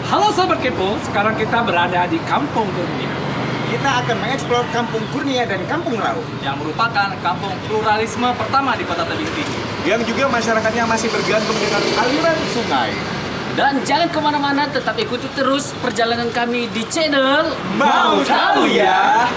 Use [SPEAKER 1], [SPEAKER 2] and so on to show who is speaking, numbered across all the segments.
[SPEAKER 1] Halo Sobat Kepo, sekarang kita berada di Kampung Kurnia
[SPEAKER 2] Kita akan mengeksplor Kampung Kurnia dan Kampung Rau
[SPEAKER 1] yang merupakan kampung pluralisme pertama di Kota Tebing Tinggi.
[SPEAKER 2] yang juga masyarakatnya masih bergantung dengan aliran sungai.
[SPEAKER 3] Dan jangan kemana-mana, tetap ikuti terus perjalanan kami di channel
[SPEAKER 2] Mau tahu ya?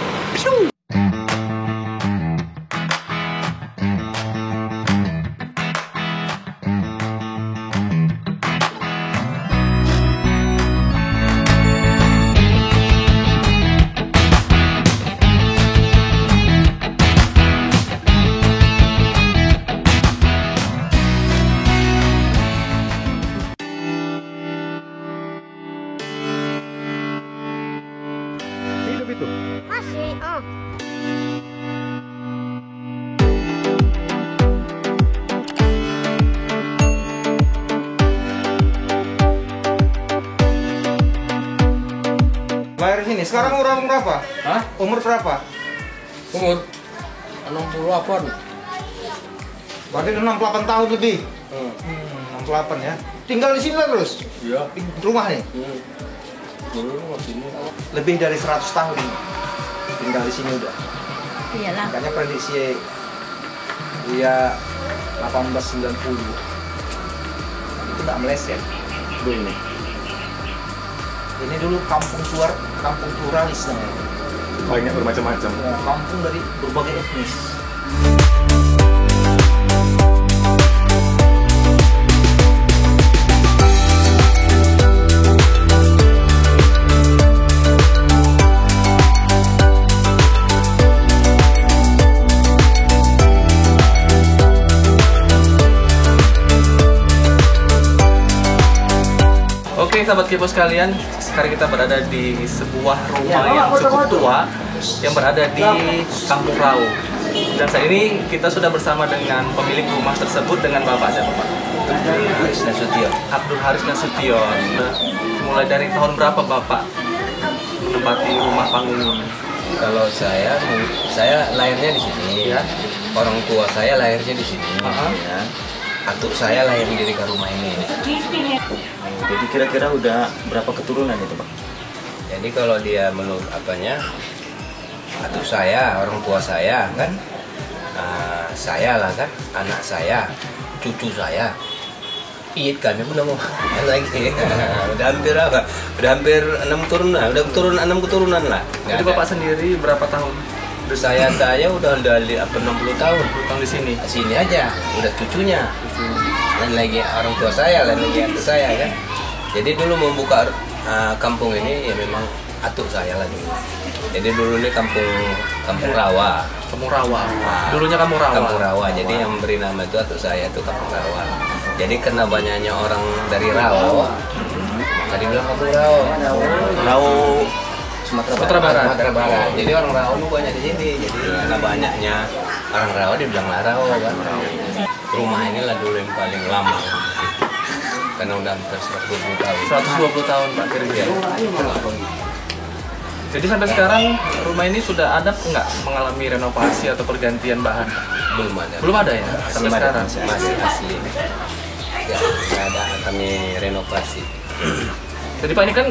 [SPEAKER 2] Hidup itu.
[SPEAKER 4] Masih,
[SPEAKER 2] Lahir sini. Sekarang umur berapa?
[SPEAKER 5] Hah?
[SPEAKER 2] Umur berapa?
[SPEAKER 5] Umur 68.
[SPEAKER 2] Berarti 68 tahun lebih. 68 ya. Tinggal di sini lah terus.
[SPEAKER 5] Iya.
[SPEAKER 2] Di rumah nih.
[SPEAKER 5] Dulu sini.
[SPEAKER 2] Lebih dari 100 tahun tinggal di sini udah.
[SPEAKER 4] iyalah.
[SPEAKER 2] Makanya prediksi dia 1890 itu nggak meleset dulu. Ini dulu kampung pluralis namanya.
[SPEAKER 6] Banyak bermacam-macam.
[SPEAKER 2] Ya, kampung dari berbagai etnis.
[SPEAKER 1] Oke Sahabat Kepo sekalian, sekarang kita berada di sebuah rumah yang cukup tua yang berada di Kampung Rau. Dan saat ini kita sudah bersama dengan pemilik rumah tersebut dengan Bapak siapa Pak?
[SPEAKER 3] Abdul Haris Nasution.
[SPEAKER 1] Abdul Haris Nasution. Mulai dari tahun berapa Bapak menempati rumah panggung ini?
[SPEAKER 3] Kalau saya lahirnya di sini,
[SPEAKER 1] Ya.
[SPEAKER 3] orang tua saya lahirnya di sini,
[SPEAKER 1] Aha.
[SPEAKER 3] ya. Atuk saya lahir di rumah ini.
[SPEAKER 7] Jadi kira-kira udah berapa keturunan itu Pak?
[SPEAKER 3] Jadi kalau dia menurut apanya, atuk saya, orang tua saya kan, saya lah kan, anak saya, cucu saya. Iit kami pun mau lagi. Udah hampir apa? Udah hampir 6 turunan, udah turun 6 keturunan lah. Nggak
[SPEAKER 1] Itu
[SPEAKER 3] ada.
[SPEAKER 1] Bapak sendiri berapa tahun?
[SPEAKER 3] Saya udah 60 tahun.
[SPEAKER 1] Tahun di sini.
[SPEAKER 3] Sini aja, udah cucunya. Lain lagi orang tua saya, lain lagi atuk saya kan. Jadi dulu membuka kampung ini ya memang atuk saya lagi. Jadi dulu ini kampung Rawa.
[SPEAKER 1] Kampung Rawa.
[SPEAKER 3] Nah,
[SPEAKER 1] Dulunya Kampung Rawa.
[SPEAKER 3] Kampung Rawa. Jadi yang memberi nama itu atuk saya itu Kampung Rawa. Jadi karena banyaknya orang dari Rawa, maka dibilang Kampung Rawa.
[SPEAKER 7] Rau Sumatera Barat.
[SPEAKER 1] Sumatera Barat.
[SPEAKER 3] Jadi orang Rawa itu banyak di sini. Jadi karena banyaknya orang Rawa dibilang Rawa kan. Rumah inilah dulu yang paling lama. Karena udah hampir 120 tahun.
[SPEAKER 1] 120 tahun Pak kira-kira. Jadi sampai sekarang rumah ini sudah ada nggak mengalami renovasi atau pergantian bahan?
[SPEAKER 3] Belum ada.
[SPEAKER 1] Belum ada ya sampai sekarang.
[SPEAKER 3] Masih asli. Ya, nggak ada kami renovasi.
[SPEAKER 1] Jadi Pak ini kan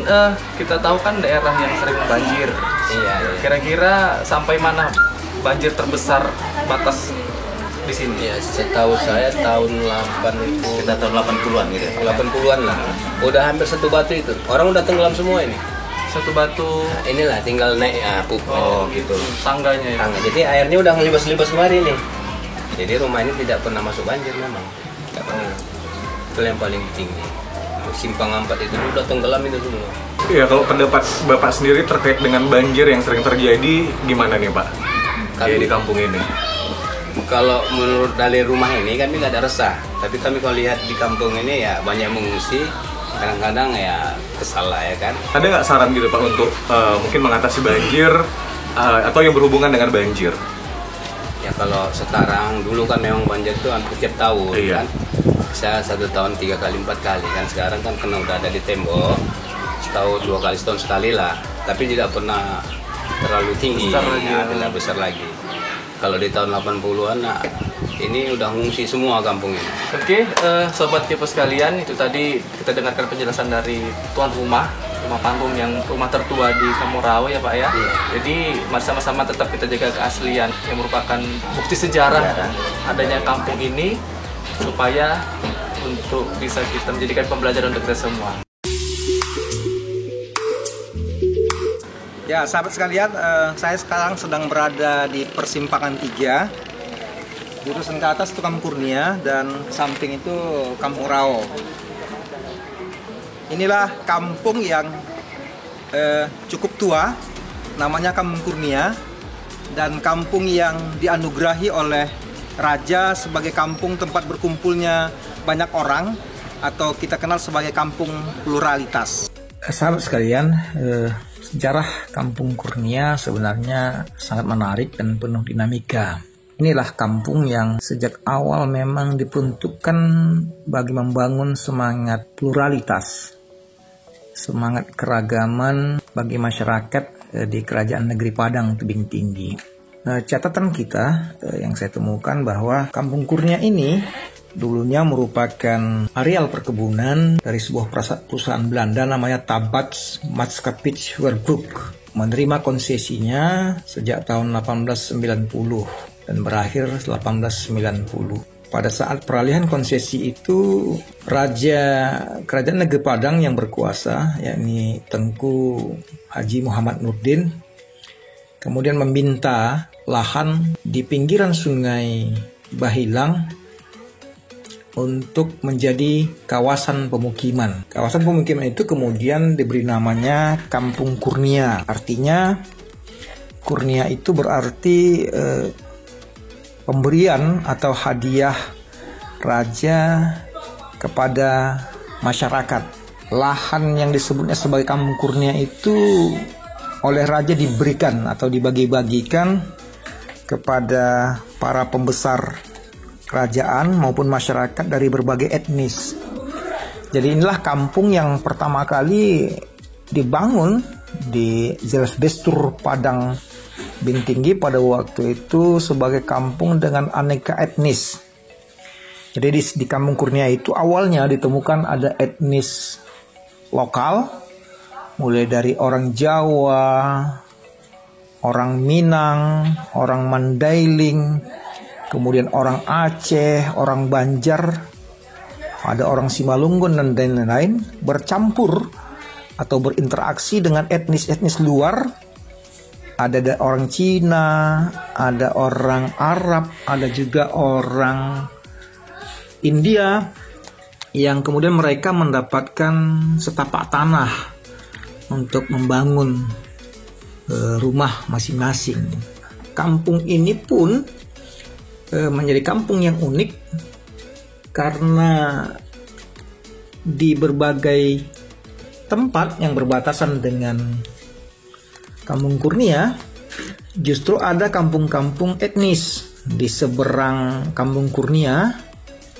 [SPEAKER 1] kita tahu kan daerah yang sering banjir.
[SPEAKER 3] Iya.
[SPEAKER 1] Kira-kira sampai mana banjir terbesar batas di sini?
[SPEAKER 3] Ya, setahu saya tahun 80
[SPEAKER 7] Kita tahun 80-an gitu ya Pak?
[SPEAKER 3] 80-an lah. Udah hampir satu batu itu. Orang udah tenggelam semua ini.
[SPEAKER 1] Satu batu
[SPEAKER 3] Nah, inilah tinggal naik
[SPEAKER 7] Oh gitu.
[SPEAKER 1] tangganya ya.
[SPEAKER 3] tangga. Jadi airnya udah ngelibas-libas kemari nih. Jadi rumah ini tidak pernah masuk banjir memang. Tidak pernah. Itu yang paling tinggi. Simpang 4 itu udah tenggelam itu semua.
[SPEAKER 6] Ya, kalau pendapat Bapak sendiri terkait dengan banjir yang sering terjadi, gimana nih Pak?
[SPEAKER 3] Kami-
[SPEAKER 6] Di kampung ini.
[SPEAKER 3] Kalau menurut dari rumah ini kami nggak ada resah. Tapi kami kalau lihat di kampung ini ya banyak mengungsi. Kadang-kadang ya kesal lah ya kan.
[SPEAKER 6] Ada nggak saran gitu Pak untuk mungkin mengatasi banjir atau yang berhubungan dengan banjir?
[SPEAKER 3] Ya kalau sekarang dulu kan memang banjir itu hampir tiap tahun
[SPEAKER 6] Iya.
[SPEAKER 3] kan. Saya 1 tahun 3 kali 4 kali kan. Sekarang kan kena udah ada di tembok. Setahun 2 kali setahun sekali lah. Tapi tidak pernah terlalu tinggi.
[SPEAKER 1] Besar lagi ya.
[SPEAKER 3] Tidak besar lagi. Kalau di tahun 80-an nah, Ini udah ngungsi semua kampung ini.
[SPEAKER 1] Oke, sobat kepo sekalian, itu tadi kita dengarkan penjelasan dari tuan rumah panggung yang rumah tertua di Kampung Rawa ya Pak ya. Jadi mari sama-sama tetap kita jaga keaslian yang merupakan bukti sejarah adanya kampung ini, supaya untuk bisa kita menjadikan pembelajaran untuk kita semua.
[SPEAKER 2] Ya, sahabat sekalian, saya sekarang sedang berada di persimpangan 3. Jurusan ke atas itu Kampung Kurnia dan samping itu Kampung Rao. Inilah kampung yang cukup tua, namanya Kampung Kurnia, dan kampung yang dianugerahi oleh raja sebagai kampung tempat berkumpulnya banyak orang, atau kita kenal sebagai kampung pluralitas. Sahabat sekalian, sejarah Kampung Kurnia sebenarnya sangat menarik dan penuh dinamika. Inilah kampung yang sejak awal memang diperuntukkan bagi membangun semangat pluralitas, semangat keragaman bagi masyarakat di Kerajaan Negeri Padang Tebing Tinggi. Catatan kita yang saya temukan bahwa Kampung Kurnia ini dulunya merupakan areal perkebunan dari sebuah perusahaan Belanda namanya Tabats Maatschappij menerima konsesinya sejak tahun 1890 dan berakhir 1890. Pada saat peralihan konsesi itu, Raja Kerajaan Negeri Padang yang berkuasa, yakni Tengku Haji Muhammad Nurdin, kemudian meminta lahan di pinggiran sungai Bahilang untuk menjadi kawasan pemukiman. Kawasan pemukiman itu kemudian diberi namanya Kampung Kurnia. Artinya Kurnia itu berarti pemberian atau hadiah raja kepada masyarakat. Lahan yang disebutnya sebagai Kampung Kurnia itu oleh raja diberikan atau dibagi-bagikan kepada para pembesar kerajaan maupun masyarakat dari berbagai etnis. Jadi inilah kampung yang pertama kali dibangun di Zelfbestur Padang Tebing Tinggi pada waktu itu sebagai kampung dengan aneka etnis. Jadi di Kampung Kurnia itu awalnya ditemukan ada etnis lokal, mulai dari orang Jawa, orang Minang, orang Mandailing, kemudian orang Aceh, orang Banjar, ada orang Simalungun dan lain-lain, bercampur atau berinteraksi dengan etnis-etnis luar. Ada orang Cina, ada orang Arab, ada juga orang India, yang kemudian mereka mendapatkan setapak tanah untuk membangun rumah masing-masing. Kampung ini pun menjadi kampung yang unik karena di berbagai tempat yang berbatasan dengan Kampung Kurnia justru ada kampung-kampung etnis. Di seberang Kampung Kurnia,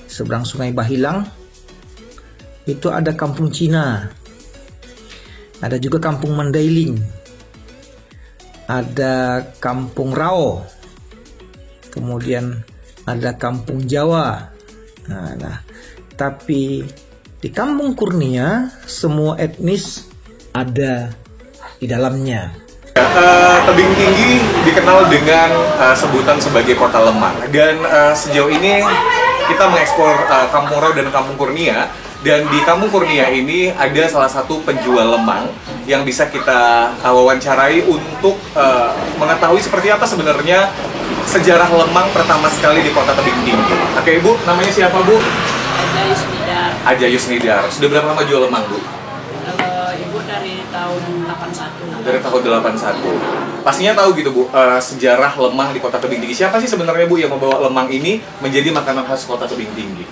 [SPEAKER 2] seberang Sungai Bahilang, itu ada Kampung Cina, ada juga Kampung Mandailing, ada Kampung Rao, kemudian ada Kampung Jawa. Nah, tapi di Kampung Kurnia semua etnis ada di dalamnya.
[SPEAKER 6] Tebing Tinggi dikenal dengan sebutan sebagai kota lemang, dan sejauh ini kita mengeksplor Kampung Rao dan Kampung Kurnia. Dan di Kampung Kurnia ini ada salah satu penjual lemang yang bisa kita wawancarai untuk mengetahui seperti apa sebenarnya sejarah lemang pertama sekali di kota Tebing Tinggi. Oke, Ibu, namanya siapa, Bu?
[SPEAKER 4] Aja Yusnidar.
[SPEAKER 6] Aja Yusnidar. Sudah berapa lama jual lemang, Bu?
[SPEAKER 4] Ibu dari tahun 81.
[SPEAKER 6] Dari tahun 81. Pastinya tahu gitu, Bu, sejarah lemang di kota Tebing Tinggi. Siapa sih sebenarnya, Bu, yang membawa lemang ini menjadi makanan khas kota Tebing Tinggi?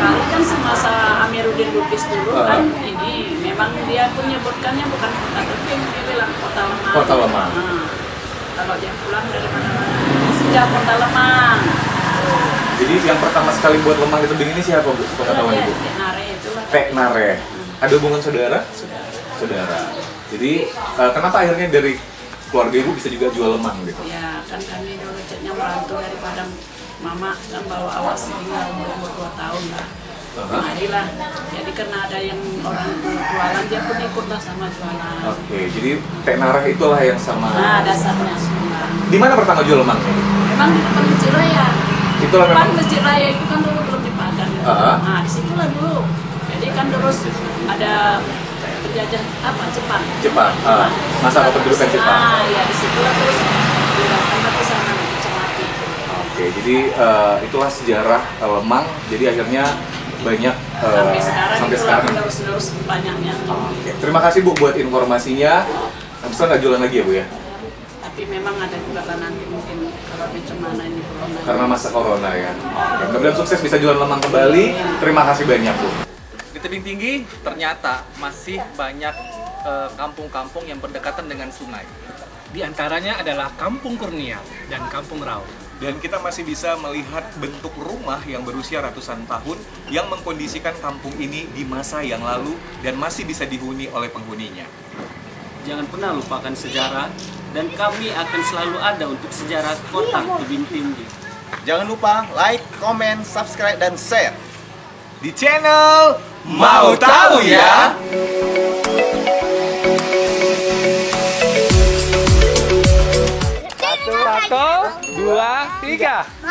[SPEAKER 4] Kali kan semasa Amiruddin Lubis dulu kan, ini memang dia pun nyebutkannya bukan kota Tebing, dia bilang kota lemang.
[SPEAKER 6] Kota lemang.
[SPEAKER 4] Nah, kalau dia pulang dari mana-mana, sudah kota lemang.
[SPEAKER 6] Jadi yang pertama sekali buat lemang di Tebing ini siapa, Bu? Kota tahu, Bu?
[SPEAKER 4] Tek Nare itu lah.
[SPEAKER 6] Tek Nare. Ada hubungan saudara? Saudara. Jadi kenapa akhirnya dari keluarga ibu bisa juga jual lemang gitu.
[SPEAKER 4] Ya kan kami dulu ceknya merantau dari Padang, mama kan bawa awas tinggal umur 2 tahun lah. Marilah, jadi karena ada yang orang jualan dia pun ikutlah sama jualan.
[SPEAKER 6] Oke, jadi Teh Narah itulah yang sama.
[SPEAKER 4] Nah dasarnya semua.
[SPEAKER 6] Di mana pertama jual lemang?
[SPEAKER 4] Memang di depan Masjid Raya.
[SPEAKER 6] Itulah
[SPEAKER 4] Depan
[SPEAKER 6] memang.
[SPEAKER 4] Masjid Raya itu kan dulu belum dipagar. Nah disitulah dulu. Jadi kan terus ada penjajah Jepang.
[SPEAKER 6] Jepang. Masa kependudukan Jepang.
[SPEAKER 4] Ah ya disitulah terus didatangkan ke sana Cemati.
[SPEAKER 6] Oke, jadi itulah sejarah lemang. Jadi akhirnya banyak
[SPEAKER 4] sampai sekarang terus banyaknya.
[SPEAKER 6] Oke, terima kasih Bu buat informasinya. Bisa nggak jualan lagi ya Bu ya?
[SPEAKER 4] Tapi memang ada juga lah nanti mungkin kalau macam mana ini corona.
[SPEAKER 6] Karena masa corona ya. Oke, mudah-mudahan sukses bisa jualan lemang kembali. Terima kasih banyak Bu.
[SPEAKER 1] Di tebing tinggi ternyata masih banyak kampung-kampung yang berdekatan dengan sungai.
[SPEAKER 8] Di antaranya adalah Kampung Kurnia dan Kampung Rau.
[SPEAKER 6] Dan kita masih bisa melihat bentuk rumah yang berusia ratusan tahun yang mengkondisikan kampung ini di masa yang lalu dan masih bisa dihuni oleh penghuninya.
[SPEAKER 8] Jangan pernah lupakan sejarah dan kami akan selalu ada untuk sejarah kota Tebing Tinggi.
[SPEAKER 2] Jangan lupa like, comment, subscribe, dan share
[SPEAKER 6] Di channel Mau Tahu Ya?
[SPEAKER 1] 1, 2, 3.